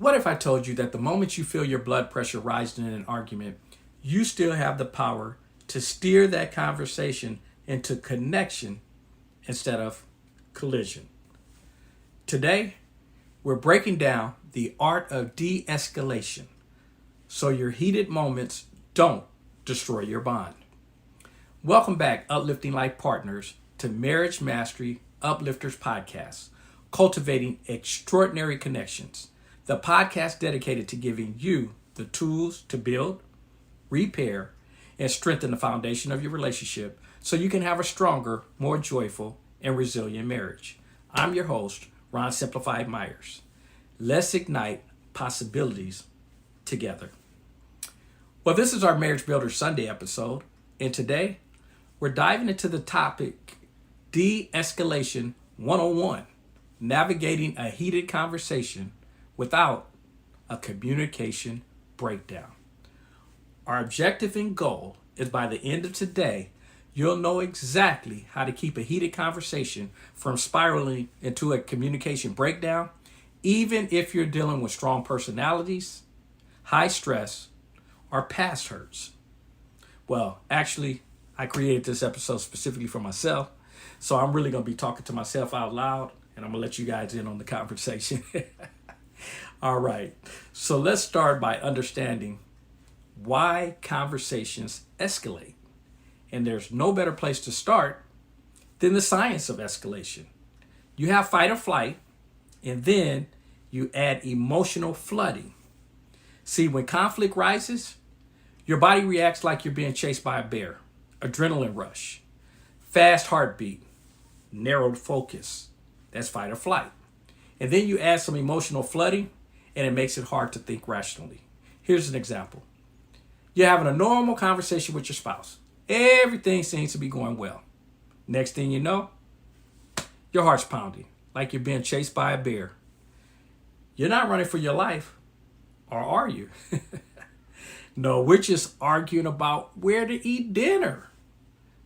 What if I told you that the moment you feel your blood pressure rising in an argument, you still have the power to steer that conversation into connection instead of collision? Today, we're breaking down the art of de-escalation so your heated moments don't destroy your bond. Welcome back, Uplifting Life Partners, to Marriage Mastery Uplifters Podcast, Cultivating Extraordinary Connections, the podcast dedicated to giving you the tools to build, repair, and strengthen the foundation of your relationship so you can have a stronger, more joyful, and resilient marriage. I'm your host, Ron Simplified Myers. Let's ignite possibilities together. Well, this is our Marriage Builder Sunday episode, and today we're diving into the topic De-escalation 101, navigating a heated conversation without a communication breakdown. Our objective and goal is by the end of today, you'll know exactly how to keep a heated conversation from spiraling into a communication breakdown, even if you're dealing with strong personalities, high stress, or past hurts. Well, actually, I created this episode specifically for myself, so I'm really going to be talking to myself out loud, and I'm going to let you guys in on the conversation. All right, so let's start by understanding why conversations escalate. And there's no better place to start than the science of escalation. You have fight or flight, and then you add emotional flooding. See, when conflict rises, your body reacts like you're being chased by a bear. Adrenaline rush, fast heartbeat, narrowed focus. That's fight or flight. And then you add some emotional flooding, and it makes it hard to think rationally. Here's an example. You're having a normal conversation with your spouse. Everything seems to be going well. Next thing you know, your heart's pounding like you're being chased by a bear. You're not running for your life, or are you? No, we're just arguing about where to eat dinner.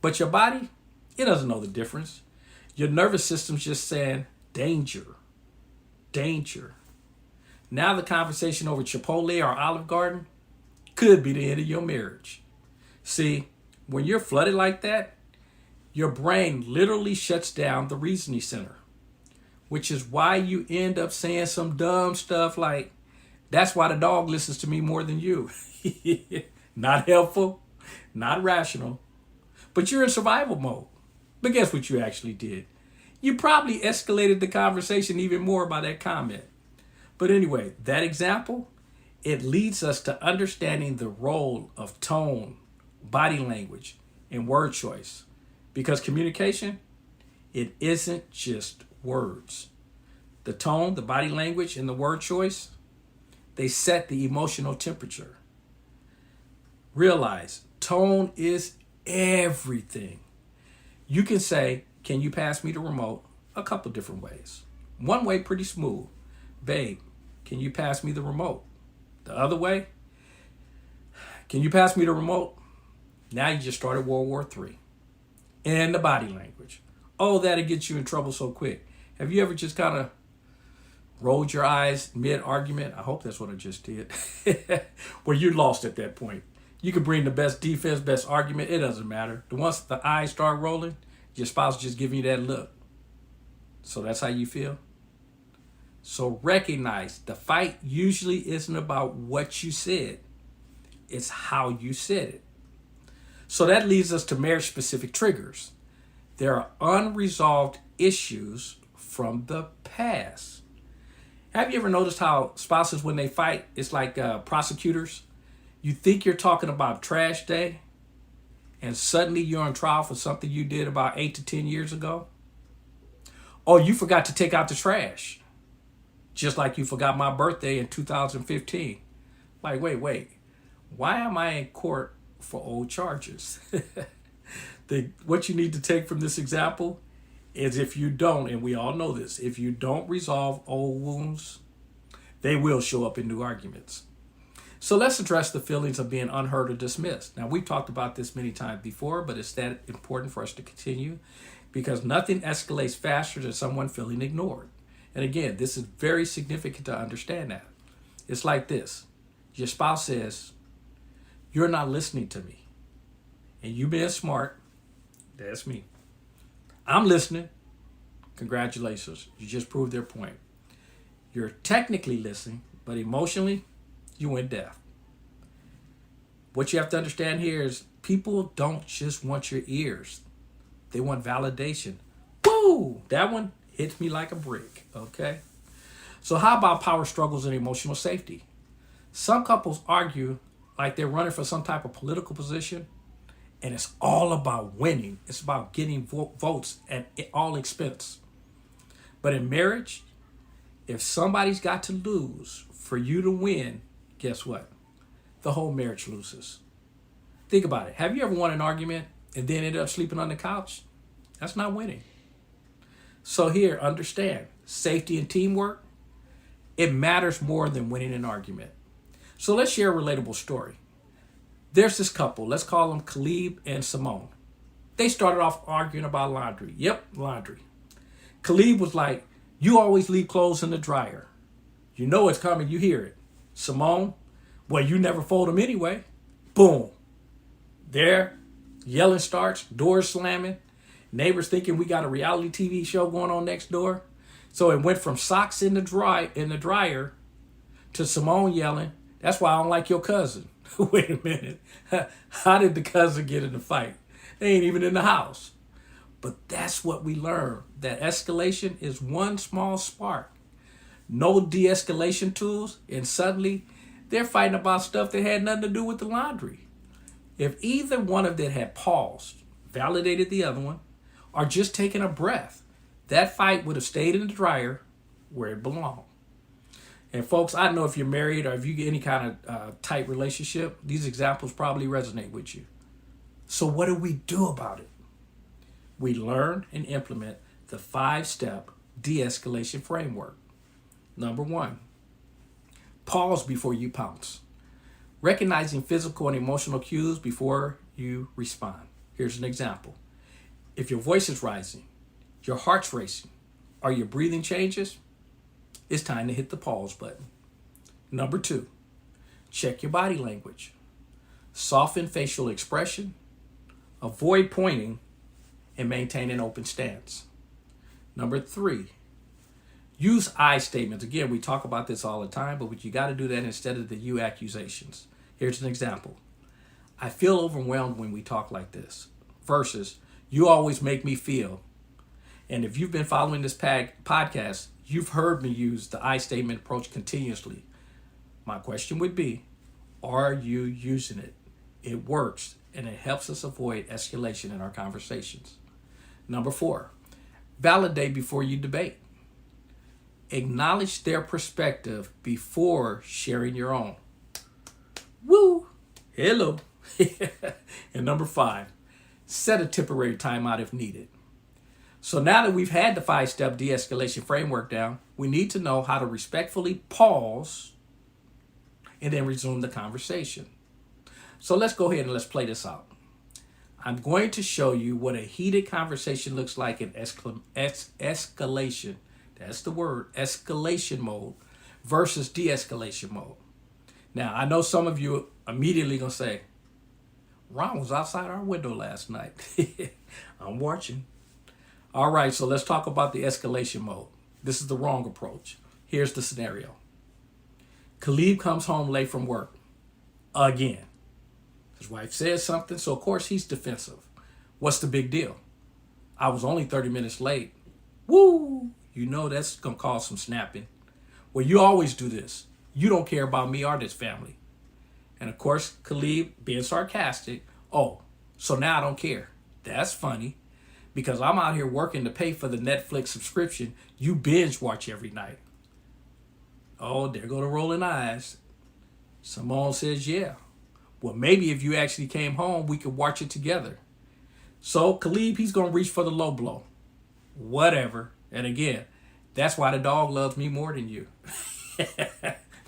But your body, it doesn't know the difference. Your nervous system's just saying, danger, danger. Now the conversation over Chipotle or Olive Garden could be the end of your marriage. See, when you're flooded like that, your brain literally shuts down the reasoning center, which is why you end up saying some dumb stuff like, that's why the dog listens to me more than you. Not helpful, not rational, but you're in survival mode. But guess what you actually did? You probably escalated the conversation even more by that comment. But anyway, that example, it leads us to understanding the role of tone, body language, and word choice. Because communication, it isn't just words. The tone, the body language, and the word choice, they set the emotional temperature. Realize, tone is everything. You can say, can you pass me the remote? A couple different ways. One way, pretty smooth. Babe, can you pass me the remote? The other way, can you pass me the remote? Now you just started World War III. And the body language. Oh, that'll get you in trouble so quick. Have you ever just kind of rolled your eyes mid-argument? I hope that's what I just did. Where you're lost at that point. You can bring the best defense, best argument. It doesn't matter. Once the eyes start rolling, your spouse just giving you that look. So that's how you feel. So recognize the fight usually isn't about what you said. It's how you said it. So that leads us to marriage-specific triggers. There are unresolved issues from the past. Have you ever noticed how spouses, when they fight, it's like prosecutors? You think you're talking about trash day, and suddenly you're on trial for something you did about 8 to 10 years ago? Oh, you forgot to take out the trash. Just like you forgot my birthday in 2015. Like, wait. Why am I in court for old charges? What you need to take from this example is if you don't, and we all know this, if you don't resolve old wounds, they will show up in new arguments. So let's address the feelings of being unheard or dismissed. Now, we've talked about this many times before, but it's that important for us to continue because nothing escalates faster than someone feeling ignored. And again, this is very significant to understand that. It's like this. Your spouse says, "You're not listening to me." And you being smart, that's me. "I'm listening." Congratulations. You just proved their point. You're technically listening, but emotionally, you went deaf. What you have to understand here is people don't just want your ears. They want validation. Woo! That one hits me like a brick, okay? So how about power struggles and emotional safety? Some couples argue like they're running for some type of political position, and it's all about winning. It's about getting votes at all expense. But in marriage, if somebody's got to lose for you to win, guess what? The whole marriage loses. Think about it. Have you ever won an argument and then ended up sleeping on the couch? That's not winning. So here, understand, safety and teamwork, it matters more than winning an argument. So let's share a relatable story. There's this couple, let's call them Khalib and Simone. They started off arguing about laundry. Yep, laundry. Khalib was like, "You always leave clothes in the dryer. You know it's coming, you hear it." Simone, "Well, you never fold them anyway." Boom. There, yelling starts, doors slamming, neighbors thinking we got a reality TV show going on next door. So it went from socks in the dryer to Simone yelling, "That's why I don't like your cousin." Wait a minute. How did the cousin get in the fight? They ain't even in the house. But that's what we learn, that escalation is one small spark. No de-escalation tools, and suddenly they're fighting about stuff that had nothing to do with the laundry. If either one of them had paused, validated the other one, or just taken a breath, that fight would have stayed in the dryer where it belonged. And folks, I know if you're married or if you get any kind of tight relationship, these examples probably resonate with you. So what do we do about it? We learn and implement the 5-step de-escalation framework. Number 1, pause before you pounce. Recognizing physical and emotional cues before you respond. Here's an example. If your voice is rising, your heart's racing, or your breathing changes, it's time to hit the pause button. Number 2, check your body language. Soften facial expression, avoid pointing, and maintain an open stance. Number 3, use I statements. Again, we talk about this all the time, but you got to do that instead of the you accusations. Here's an example. "I feel overwhelmed when we talk like this," versus "You always make me feel." And if you've been following this podcast, you've heard me use the I statement approach continuously. My question would be, are you using it? It works, and it helps us avoid escalation in our conversations. Number 4, validate before you debate. Acknowledge their perspective before sharing your own. Woo! Hello. And number 5, set a temporary timeout if needed. So now that we've had the 5-step de-escalation framework down, we need to know how to respectfully pause and then resume the conversation. So let's go ahead and let's play this out. I'm going to show you what a heated conversation looks like in escalation. That's the word, escalation mode versus de-escalation mode. Now, I know some of you immediately going to say, "Ron was outside our window last night." I'm watching. All right, so let's talk about the escalation mode. This is the wrong approach. Here's the scenario. Khalid comes home late from work again. His wife says something, so of course he's defensive. What's the big deal? "I was only 30 minutes late." Woo! You know that's going to cause some snapping. "Well, you always do this. You don't care about me or this family." And of course, Khalid, being sarcastic, "Oh, so now I don't care. That's funny, because I'm out here working to pay for the Netflix subscription you binge watch every night." Oh, there go the rolling eyes. Simone says, "Yeah. Well, maybe if you actually came home, we could watch it together." So Khalid, he's going to reach for the low blow. Whatever. And again, that's why the dog loves me more than you.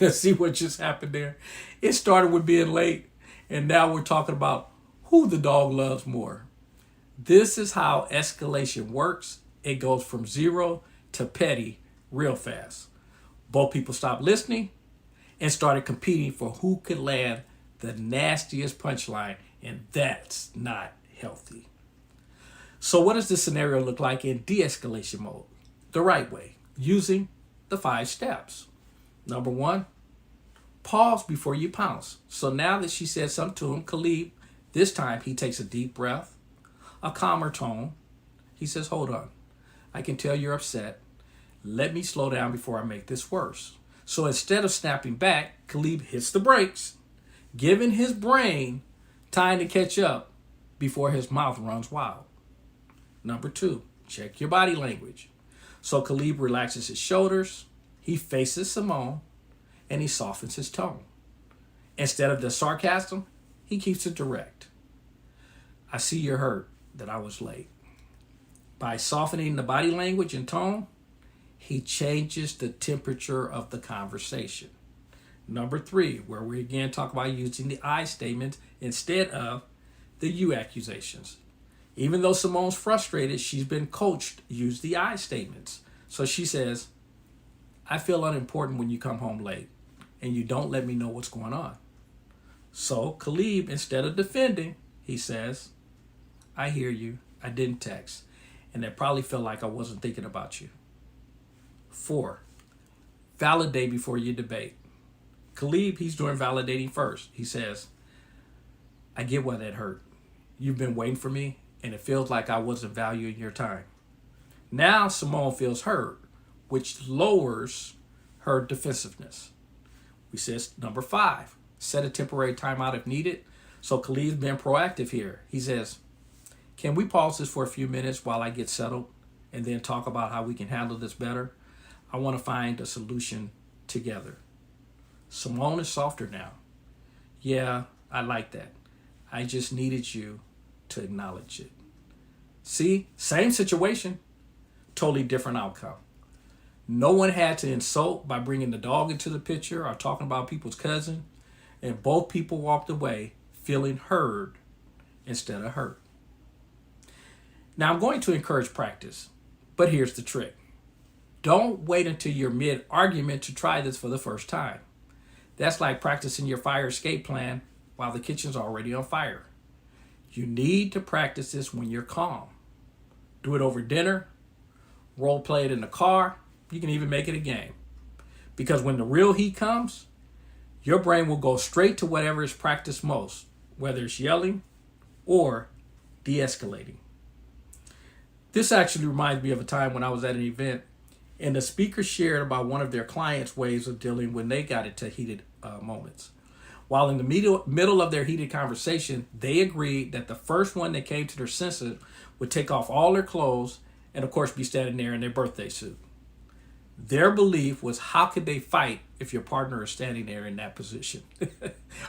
Let's see what just happened there. It started with being late, and now we're talking about who the dog loves more. This is how escalation works. It goes from 0 to petty real fast. Both people stop listening, and started competing for who could land the nastiest punchline, and that's not healthy. So what does this scenario look like in de-escalation mode? The right way, using the 5 steps. Number 1, pause before you pounce. So now that she said something to him, Khalid, this time he takes a deep breath, a calmer tone. He says, hold on. I can tell you're upset. Let me slow down before I make this worse. So instead of snapping back, Khalid hits the brakes, giving his brain time to catch up before his mouth runs wild. Number 2, check your body language. So Khalid relaxes his shoulders, he faces Simone, and he softens his tone. Instead of the sarcasm, he keeps it direct. I see you're hurt that I was late. By softening the body language and tone, he changes the temperature of the conversation. Number 3, where we again talk about using the I statements instead of the you accusations. Even though Simone's frustrated, she's been coached to use the I statements. So she says, I feel unimportant when you come home late and you don't let me know what's going on. So Khalid, instead of defending, he says, I hear you. I didn't text. And it probably felt like I wasn't thinking about you. 4, validate before you debate. Khalid, he's doing validating first. He says, I get why that hurt. You've been waiting for me, and it feels like I wasn't valuing your time. Now Simone feels hurt, which lowers her defensiveness. We says number 5, set a temporary timeout if needed. So Khalid's been proactive here. He says, can we pause this for a few minutes while I get settled and then talk about how we can handle this better? I want to find a solution together. Simone is softer now. Yeah, I like that. I just needed you to acknowledge it. See, same situation, totally different outcome. No one had to insult by bringing the dog into the picture or talking about people's cousin, and both people walked away feeling heard instead of hurt. Now I'm going to encourage practice, but here's the trick. Don't wait until you're mid-argument to try this for the first time. That's like practicing your fire escape plan while the kitchen's already on fire. You need to practice this when you're calm. Do it over dinner, role play it in the car, you can even make it a game. Because when the real heat comes, your brain will go straight to whatever is practiced most, whether it's yelling or de-escalating. This actually reminds me of a time when I was at an event and the speaker shared about one of their clients' ways of dealing when they got into heated moments. While in the middle of their heated conversation, they agreed that the first one that came to their senses would take off all their clothes and, of course, be standing there in their birthday suit. Their belief was, how could they fight if your partner is standing there in that position?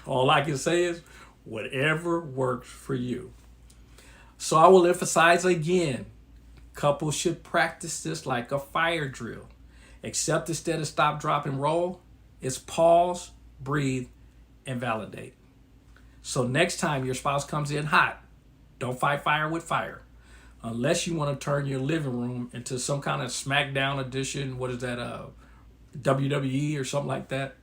All I can say is, whatever works for you. So I will emphasize again, couples should practice this like a fire drill. Except instead of stop, drop, and roll, it's pause, breathe, and validate. So next time your spouse comes in hot, don't fight fire with fire. Unless you want to turn your living room into some kind of SmackDown edition, what is that, WWE or something like that.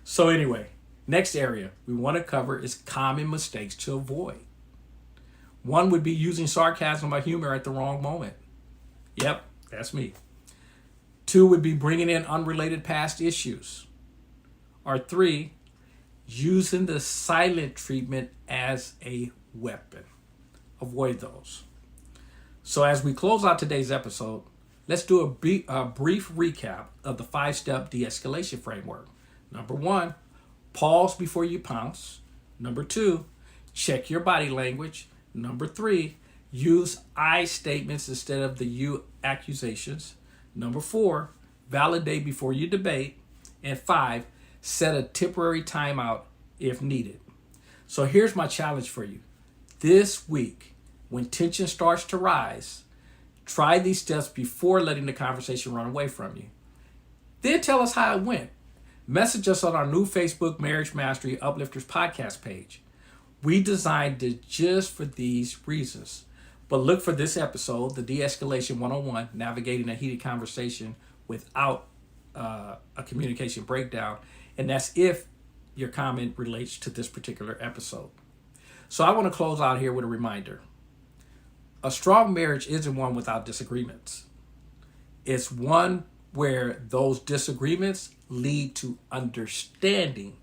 So anyway, next area we want to cover is common mistakes to avoid. One would be using sarcasm or humor at the wrong moment. Yep, that's me. 2 would be bringing in unrelated past issues. Or 3, using the silent treatment as a weapon. Avoid those. So as we close out today's episode, let's do a brief recap of the 5-step de-escalation framework. Number 1, pause before you pounce. Number 2, check your body language. Number 3, use I statements instead of the you accusations. Number 4, validate before you debate. And 5, set a temporary timeout if needed. So here's my challenge for you. This week, when tension starts to rise, try these steps before letting the conversation run away from you. Then tell us how it went. Message us on our new Facebook Marriage Mastery Uplifters podcast page. We designed it just for these reasons. But look for this episode, the De-escalation 101, navigating a heated conversation without a communication breakdown, and that's if your comment relates to this particular episode. So I want to close out here with a reminder. A strong marriage isn't one without disagreements. It's one where those disagreements lead to understanding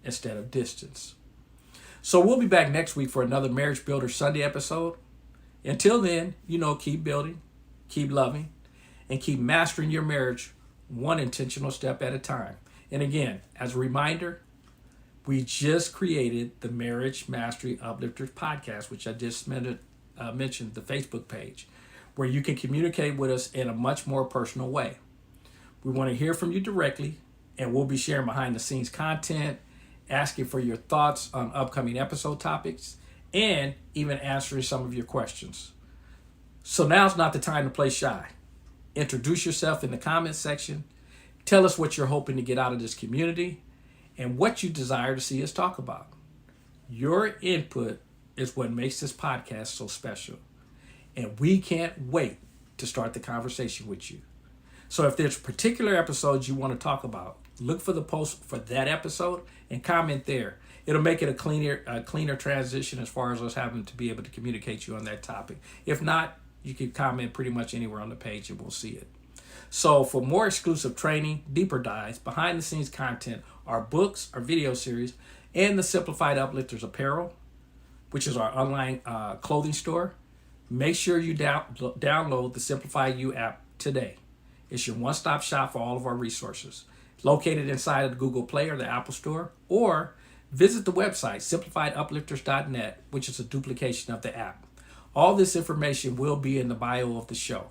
instead of distance. So we'll be back next week for another Marriage Builder Sunday episode. Until then, keep building, keep loving, and keep mastering your marriage one intentional step at a time. And again, as a reminder, we just created the Marriage Mastery Uplifters podcast, which I just mentioned, the Facebook page, where you can communicate with us in a much more personal way. We want to hear from you directly, and we'll be sharing behind the scenes content, asking for your thoughts on upcoming episode topics, and even answering some of your questions. So now's not the time to play shy. Introduce yourself in the comments section. Tell us what you're hoping to get out of this community and what you desire to see us talk about. Your input is what makes this podcast so special. And we can't wait to start the conversation with you. So if there's particular episodes you want to talk about, look for the post for that episode and comment there. It'll make it a cleaner transition as far as us having to be able to communicate you on that topic. If not, you can comment pretty much anywhere on the page and we'll see it. So for more exclusive training, deeper dives, behind the scenes content, our books, our video series, and the Simplified Uplifters apparel, which is our online clothing store, make sure you download the Simplify You app today. It's your one-stop shop for all of our resources. Located inside of the Google Play or the Apple Store, or visit the website, simplifieduplifters.net, which is a duplication of the app. All this information will be in the bio of the show.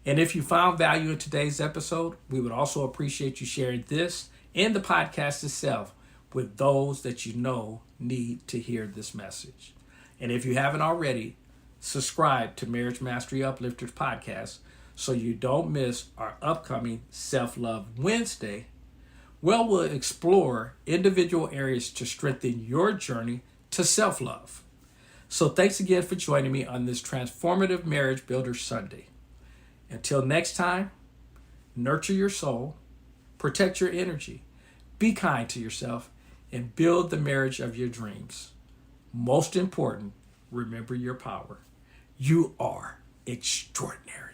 And if you found value in today's episode, we would also appreciate you sharing this and the podcast itself with those that you know need to hear this message. And if you haven't already, subscribe to Marriage Mastery Uplifters podcast so you don't miss our upcoming Self-Love Wednesday, where we'll explore individual areas to strengthen your journey to self-love. So thanks again for joining me on this transformative Marriage Builder Sunday. Until next time, nurture your soul, protect your energy, be kind to yourself, and build the marriage of your dreams. Most important, remember your power. You are extraordinary.